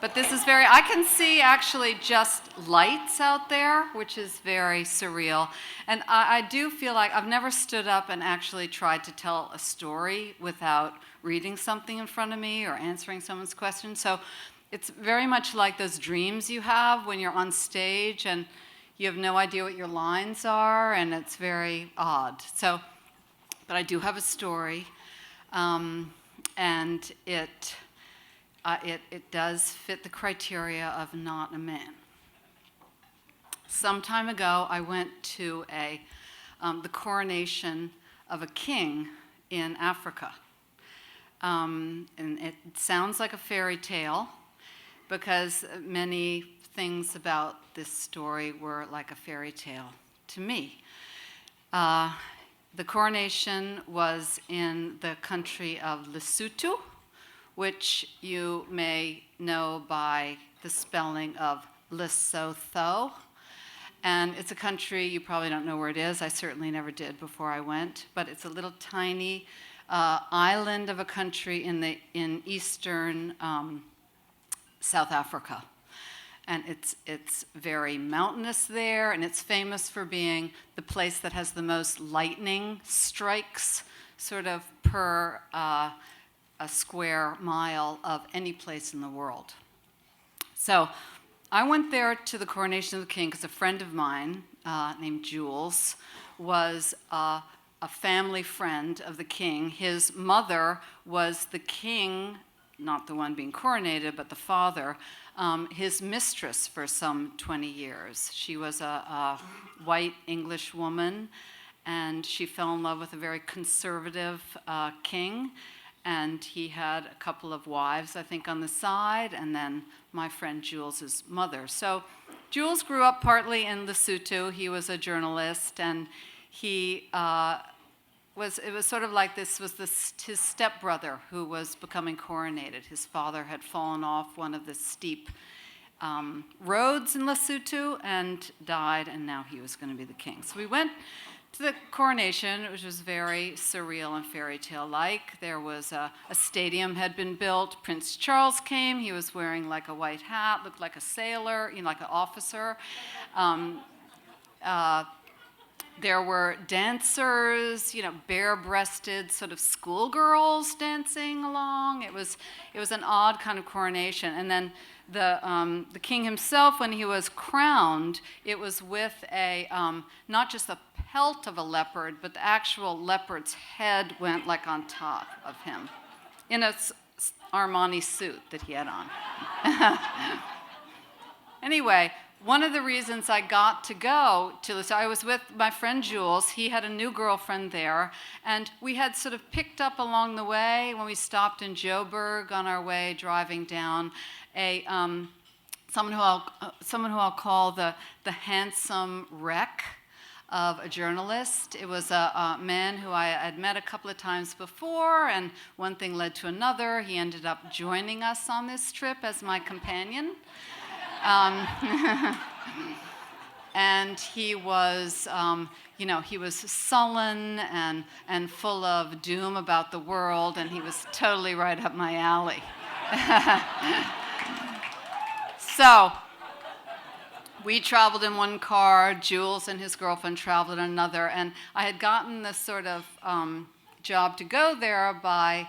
But this is I can see actually just lights out there, which is very surreal. And I do feel like I've never stood up and actually tried to tell a story without reading something in front of me or answering someone's question. So it's very much like those dreams you have when you're on stage and you have no idea what your lines are, and it's very odd. So, but I do have a story, and it does fit the criteria of not a man. Some time ago, I went to the coronation of a king in Africa. And it sounds like a fairy tale because many things about this story were like a fairy tale to me. The coronation was in the country of Lesotho, which you may know by the spelling of Lesotho. And it's a country, you probably don't know where it is. I certainly never did before I went, but it's a little tiny island of a country in eastern South Africa. And it's very mountainous there, and it's famous for being the place that has the most lightning strikes, sort of per a square mile of any place in the world. So I went there to the coronation of the king because a friend of mine named Jules was a family friend of the king. His mother was the king, not the one being coronated, but the father, his mistress for some 20 years. She was a white English woman, and she fell in love with a very conservative king. And he had a couple of wives, I think, on the side, and then my friend Jules's mother. So Jules grew up partly in Lesotho. He was a journalist, and it was sort of like this was his stepbrother who was becoming coronated. His father had fallen off one of the steep roads in Lesotho and died, and now he was going to be the king. So we went to the coronation, which was very surreal and fairy tale-like. There was a stadium had been built. Prince Charles came. He was wearing like a white hat, looked like a sailor, like an officer. There were dancers, bare-breasted sort of schoolgirls dancing along. It was an odd kind of coronation. And then the king himself, when he was crowned, it was with not just the pelt of a leopard, but the actual leopard's head went like on top of him in a Armani suit that he had on. Anyway, one of the reasons I got to go to this, I was with my friend Jules. He had a new girlfriend there, and we had sort of picked up along the way when we stopped in Joburg on our way driving down someone who I'll call the handsome wreck of a journalist. It was a man who I had met a couple of times before, and one thing led to another. He ended up joining us on this trip as my companion. And he was, he was sullen and full of doom about the world, and he was totally right up my alley. So we traveled in one car, Jules and his girlfriend traveled in another, and I had gotten this sort of job to go there by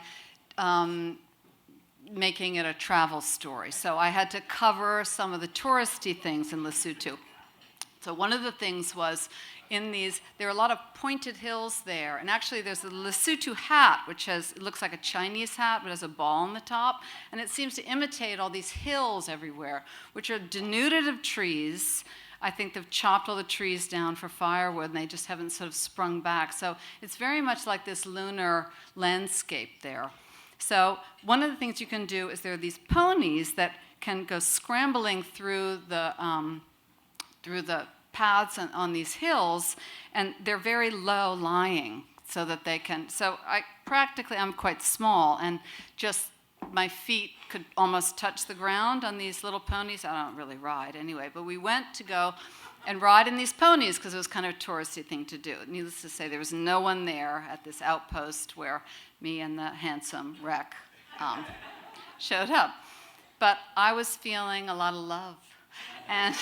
making it a travel story. So I had to cover some of the touristy things in Lesotho. So one of the things was there are a lot of pointed hills there, and actually there's a Lesotho hat, which it looks like a Chinese hat, but has a ball on the top, and it seems to imitate all these hills everywhere, which are denuded of trees. I think they've chopped all the trees down for firewood, and they just haven't sort of sprung back. So it's very much like this lunar landscape there. So one of the things you can do is there are these ponies that can go scrambling through the paths on these hills, and they're very low lying so that they can, I'm quite small, and just my feet could almost touch the ground on these little ponies. I don't really ride anyway, but we went to go and ride in these ponies because it was kind of a touristy thing to do. Needless to say, there was no one there at this outpost where me and the handsome wreck showed up. But I was feeling a lot of love. And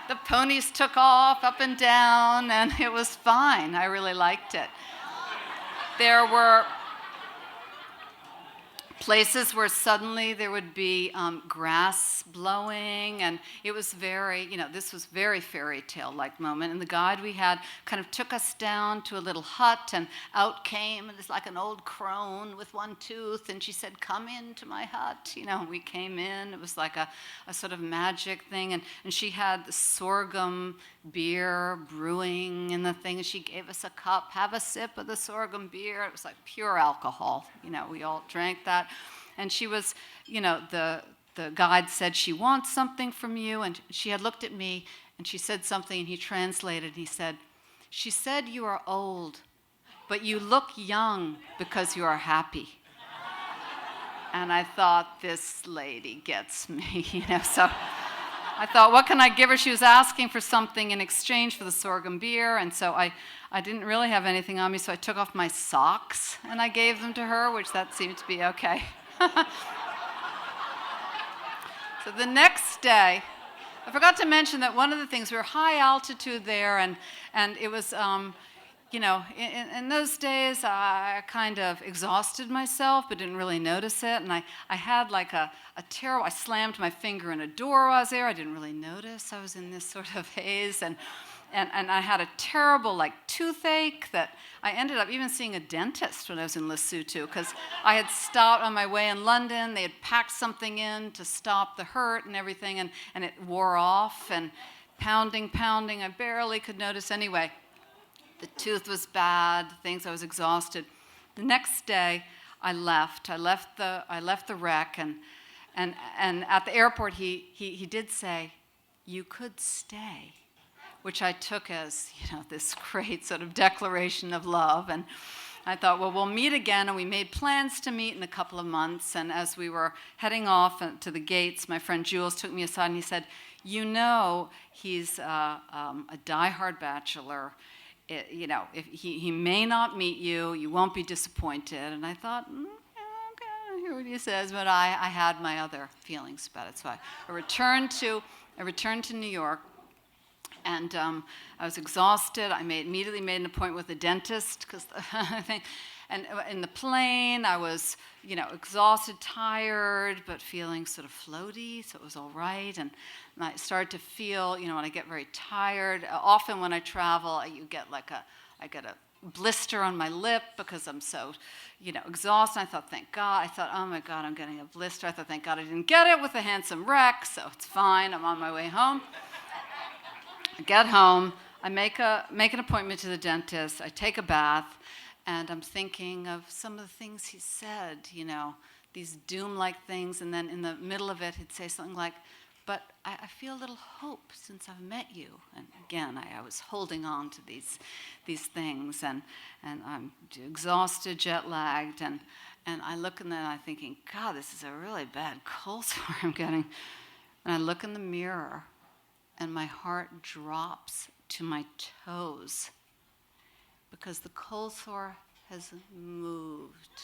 the ponies took off up and down, and it was fine. I really liked it. There were places where suddenly there would be grass blowing, and it was very, this was very fairy tale-like moment. And the guide we had kind of took us down to a little hut, and out came, and it's like an old crone with one tooth, and she said, "Come into my hut." We came in. It was like a sort of magic thing, and she had the sorghum beer brewing in the thing, and she gave us a cup, "Have a sip of the sorghum beer." It was like pure alcohol. We all drank that. And she was, the guide said, "She wants something from you." And she had looked at me, and she said something, and he translated. He said, "She said you are old, but you look young because you are happy." And I thought, this lady gets me, so I thought, what can I give her? She was asking for something in exchange for the sorghum beer, and so I didn't really have anything on me, so I took off my socks and I gave them to her, which that seemed to be okay. So the next day, I forgot to mention that one of the things, we were high altitude there, and it was, in those days, I kind of exhausted myself, but didn't really notice it. And I had like a terrible, I slammed my finger in a door while I was there. I didn't really notice I was in this sort of haze. And I had a terrible toothache that I ended up even seeing a dentist when I was in Lesotho, because I had stopped on my way in London. They had packed something in to stop the hurt and everything, and it wore off, and pounding, I barely could notice anyway. The tooth was bad, I was exhausted. The next day, I left the wreck, and at the airport, he did say, "You could stay," which I took as, this great sort of declaration of love. And I thought, well, we'll meet again, and we made plans to meet in a couple of months. And as we were heading off to the gates, my friend Jules took me aside, and he said, he's a diehard bachelor. If he may not meet you, you won't be disappointed. And I thought, okay, I hear what he says, but I had my other feelings about it. So I returned to New York, and I was exhausted. I immediately made an appointment with a dentist, because and in the plane, I was, exhausted, tired, but feeling sort of floaty, so it was all right. And I started to feel, when I get very tired, often when I travel, I get a blister on my lip because I'm so, exhausted. I thought, thank God. I thought, oh my God, I'm getting a blister. I thought, thank God I didn't get it with a handsome wreck, so it's fine. I'm on my way home. I get home. I make an appointment to the dentist. I take a bath. And I'm thinking of some of the things he said, these doom-like things. And then in the middle of it, he'd say something like, "But I feel a little hope since I've met you." And again, I was holding on to these things. And I'm exhausted, jet-lagged. And I look, and then I'm thinking, God, this is a really bad cold sore I'm getting. And I look in the mirror, and my heart drops to my toes, because the cold sore has moved.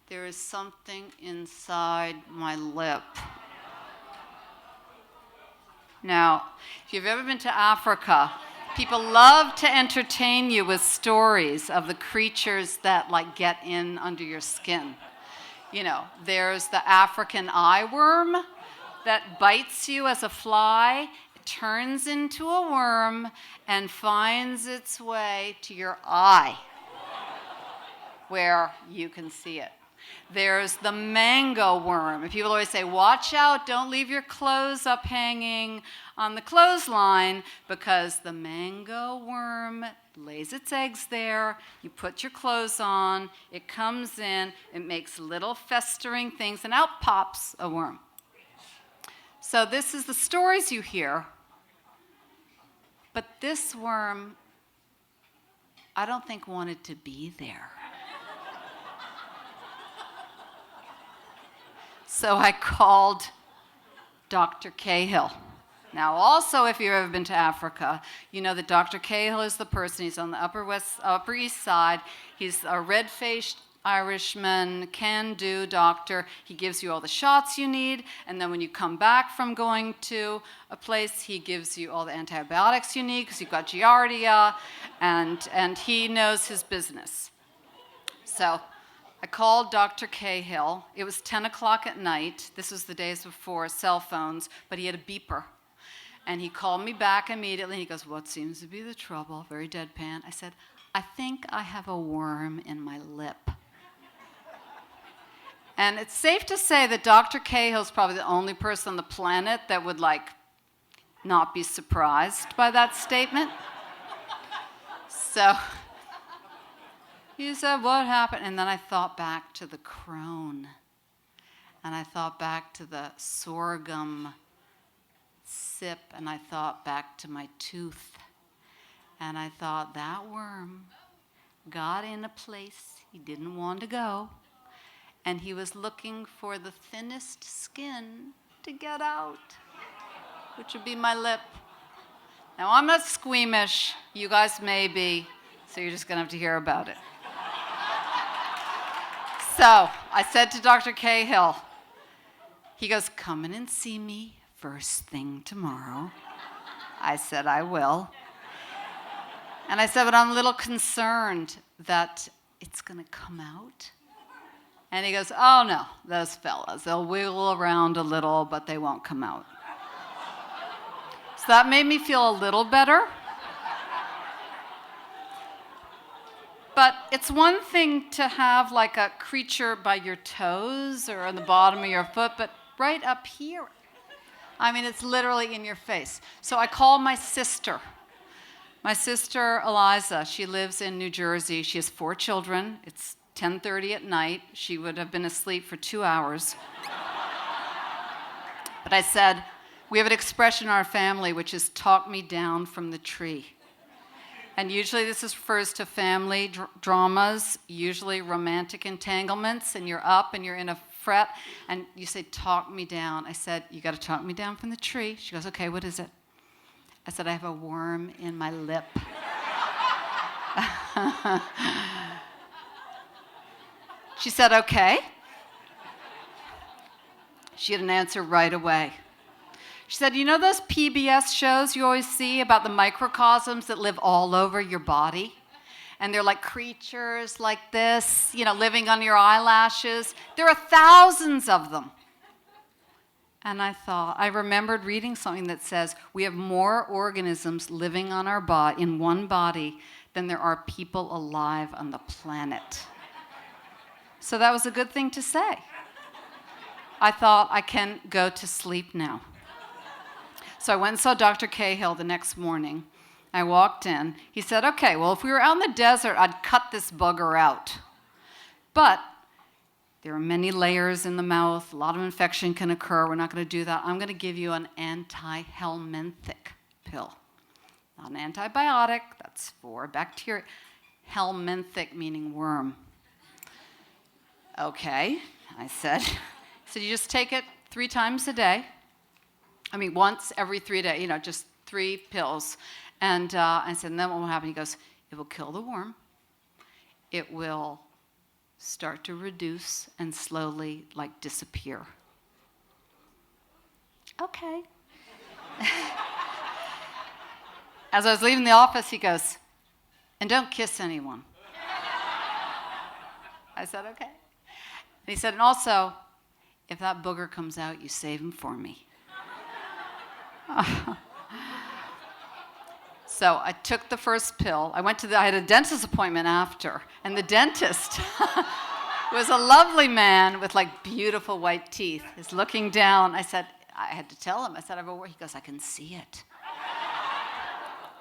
There is something inside my lip. Now, if you've ever been to Africa, people love to entertain you with stories of the creatures that get in under your skin. There's the African eye worm that bites you as a fly, turns into a worm, and finds its way to your eye, where you can see it. There's the mango worm. And people always say, watch out, don't leave your clothes up hanging on the clothesline, because the mango worm lays its eggs there. You put your clothes on, it comes in, it makes little festering things, and out pops a worm. So this is the stories you hear. But this worm, I don't think wanted to be there. So I called Dr. Cahill. Now, also, if you've ever been to Africa, you know that Dr. Cahill is the person. He's on the Upper East Side. He's a red-faced Irishman, can-do doctor. He gives you all the shots you need, and then when you come back from going to a place, he gives you all the antibiotics you need because you've got giardia, and he knows his business. So I called Dr. Cahill. It was 10 o'clock at night. This was the days before cell phones, but he had a beeper. And he called me back immediately. He goes, "What seems to be the trouble?" Very deadpan. I said, "I think I have a worm in my lip." And it's safe to say that Dr. Cahill's probably the only person on the planet that would, not be surprised by that statement. So he said, "What happened?" And then I thought back to the crone. And I thought back to the sorghum sip, and I thought back to my tooth. And I thought that worm got in a place he didn't want to go, and he was looking for the thinnest skin to get out, which would be my lip. Now, I'm not squeamish. You guys may be, so you're just going to have to hear about it. So I said to Dr. Cahill, he goes, "Come in and see me first thing tomorrow." I said, "I will." And I said, "But I'm a little concerned that it's going to come out." And he goes, "Oh, no, those fellas, they'll wiggle around a little, but they won't come out." So that made me feel a little better. But it's one thing to have a creature by your toes or on the bottom of your foot, but right up here, it's literally in your face. So I called my sister. My sister, Eliza, she lives in New Jersey. She has 4 children. It's 10:30 at night. She would have been asleep for 2 hours. But I said, we have an expression in our family which is "talk me down from the tree." And usually this refers to family dramas, usually romantic entanglements, and you're up and you're in a fret, and you say, "Talk me down." I said, "You got to talk me down from the tree." She goes, "Okay, what is it?" I said, "I have a worm in my lip." She said, "Okay." She had an answer right away. She said, "You know those PBS shows you always see about the microcosms that live all over your body? And they're like creatures like this, living on your eyelashes. There are thousands of them." And I remembered reading something that says we have more organisms living on our in one body than there are people alive on the planet. So that was a good thing to say. I thought, I can go to sleep now. So I went and saw Dr. Cahill the next morning. I walked in. He said, "Okay, well, if we were out in the desert, I'd cut this bugger out. But there are many layers in the mouth. A lot of infection can occur. We're not going to do that. I'm going to give you an anti-helminthic pill. Not an antibiotic. That's for bacteria. Helminthic meaning worm." "Okay," I said. So you just take it 3 times a day. Once every 3 days, just 3 pills. And I said, "And then what will happen?" He goes, "It will kill the worm. It will start to reduce and slowly, disappear." Okay. As I was leaving the office, he goes, "And don't kiss anyone." I said, "Okay." And he said, "And also, if that booger comes out, you save him for me." So I took the first pill. I had a dentist appointment after, and the dentist was a lovely man with beautiful white teeth. He's looking down. I had to tell him. I said, "I have a worm." He goes, "I can see it."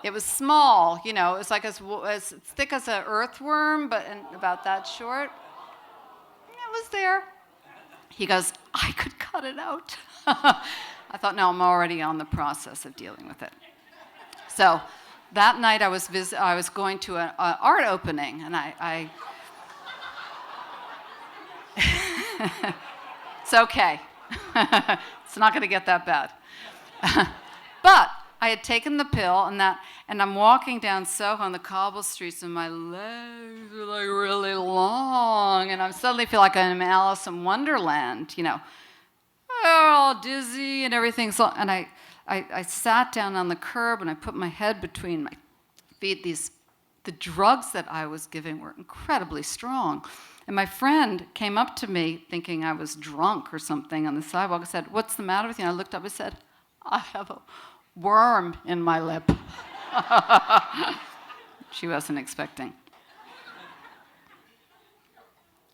It was small, it was as thick as an earthworm, but about that short. It was there. He goes, "I could cut it out." I thought, no, I'm already on the process of dealing with it. So that night I was going to an art opening, and I It's okay. It's not going to get that bad. But I had taken the pill, and I'm walking down Soho on the cobble streets, and my legs are like really long, and I suddenly feel like I'm in Alice in Wonderland, you know. They're all dizzy and everything. So, and I sat down on the curb, and I put my head between my feet. The drugs that I was giving were incredibly strong. And my friend came up to me thinking I was drunk or something on the sidewalk and said, "What's the matter with you?" And I looked up and said, "I have a worm in my lip." She wasn't expecting.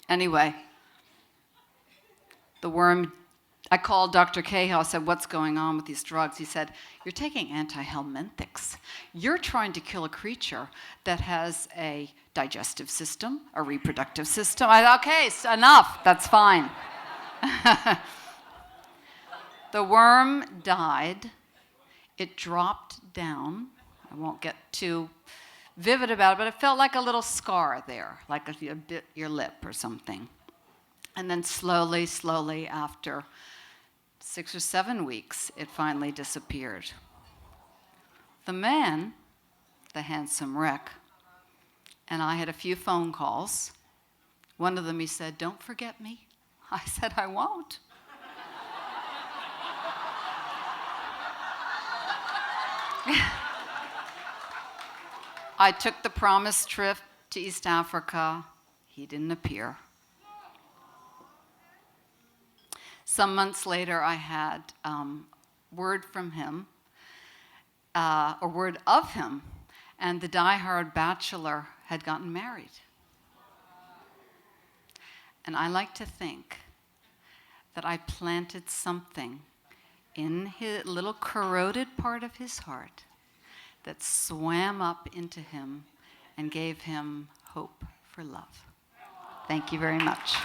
Anyway, the worm, I called Dr. Cahill. I said, "What's going on with these drugs?" He said, "You're taking antihelminthics. You're trying to kill a creature that has a digestive system, a reproductive system." I said, "Okay, so enough. That's fine." The worm died. It dropped down. I won't get too vivid about it, but it felt like a little scar there, like a bit your lip or something. And then slowly, after 6 or 7 weeks, it finally disappeared. The man, the handsome wreck, and I had a few phone calls. One of them, he said, "Don't forget me." I said, "I won't." I took the promised trip to East Africa. He didn't appear. Some months later, I had word from him, or word of him, and the diehard bachelor had gotten married. And I like to think that I planted something in his little corroded part of his heart that swam up into him and gave him hope for love. Thank you very much.